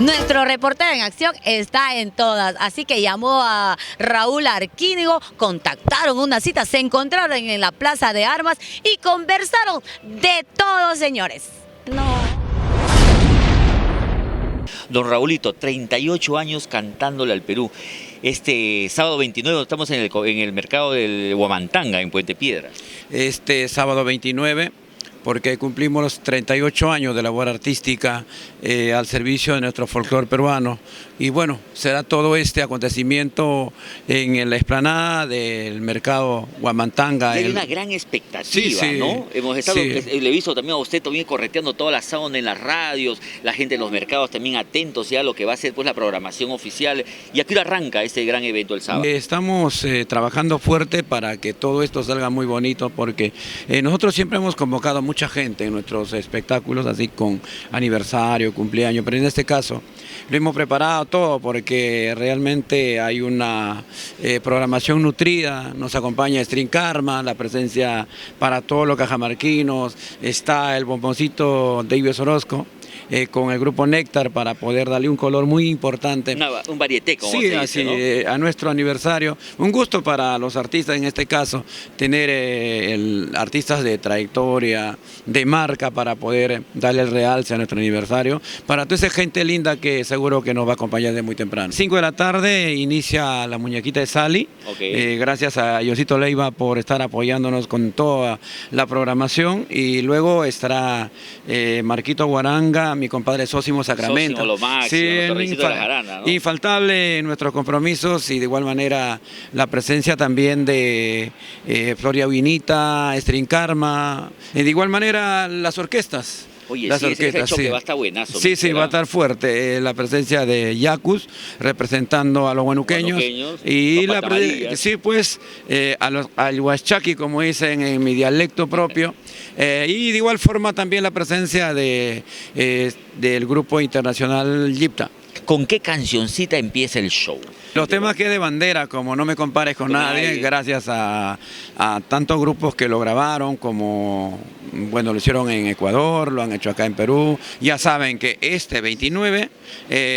Nuestro reportero en acción está en todas, así que llamó a Raúl Arquínigo, contactaron una cita, se encontraron en la Plaza de Armas y conversaron de todo, señores. Don Raulito, 38 años cantándole al Perú. Este sábado 29 estamos en el mercado del Huamantanga, en Puente Piedra. Este sábado 29, porque cumplimos los 38 años de labor artística al servicio de nuestro folclore peruano. Y bueno, será todo este acontecimiento en la explanada del mercado Huamantanga. Hay una gran expectativa, sí, ¿no? Hemos estado, sí. Le he visto también a usted también correteando toda la zona en las radios, la gente en los mercados también atentos ya a lo que va a ser pues la programación oficial. ¿Y a qué hora arranca este gran evento el sábado? Estamos trabajando fuerte para que todo esto salga muy bonito, porque nosotros siempre hemos convocado a mucha gente en nuestros espectáculos, así con aniversario, cumpleaños, pero en este caso lo hemos preparado todo porque realmente hay una programación nutrida. Nos acompaña String Karma, la presencia para todos los cajamarquinos, está el bomboncito David Orozco, con el grupo Néctar, para poder darle un color muy importante. Un varieté, como sí, se dice, así, ¿no? A nuestro aniversario. Un gusto para los artistas en este caso, tener artistas de trayectoria, de marca, para poder darle el realce a nuestro aniversario. Para toda esa gente linda que seguro que nos va a acompañar de muy temprano. 5 de la tarde inicia la muñequita de Sally. Okay. Gracias a Yosito Leiva por estar apoyándonos con toda la programación. Y luego estará Marquito Guaranga, mi compadre Sósimo Sacramento. Sósimo, lo máximo, sí, de la jarana, ¿no? Infaltable en nuestros compromisos, y de igual manera la presencia también de Floria Vinita, String Karma, y de igual manera las orquestas. Oye, las sí, orquestas, ese choque va a estar buenazo. Sí, va a estar fuerte la presencia de Yacus representando a los huanuqueños y sí, pues al huachaqui, como dicen en mi dialecto propio, y de igual forma también la presencia del grupo internacional Yipta. ¿Con qué cancioncita empieza el show? Los temas que de bandera, como No me compares con nadie, gracias a tantos grupos que lo grabaron, como, bueno, lo hicieron en Ecuador, lo han hecho acá en Perú. Ya saben que este 29,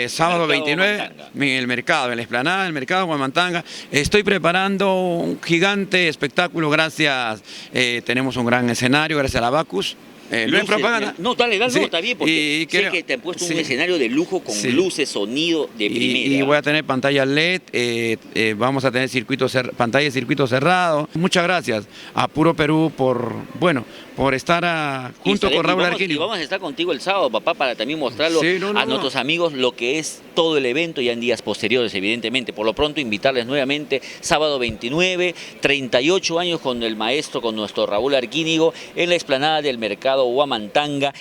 sábado 29, en el mercado, en la explanada del mercado Huamantanga, estoy preparando un gigante espectáculo, gracias, tenemos un gran escenario, gracias a la Bacus. No es propaganda. No, dale, no, está bien, porque sé que te han puesto un escenario de lujo con luces, sonido de primera. Y voy a tener pantalla LED, vamos a tener pantalla de circuito cerrado. Muchas gracias a Puro Perú por estar junto con Raúl Arquínigo. Y vamos a estar contigo el sábado, papá, para también mostrarlo a nuestros amigos lo que es todo el evento, ya en días posteriores, evidentemente. Por lo pronto, invitarles nuevamente, sábado 29, 38 años con el maestro, con nuestro Raúl Arquínigo, en la explanada del mercado Huamantanga.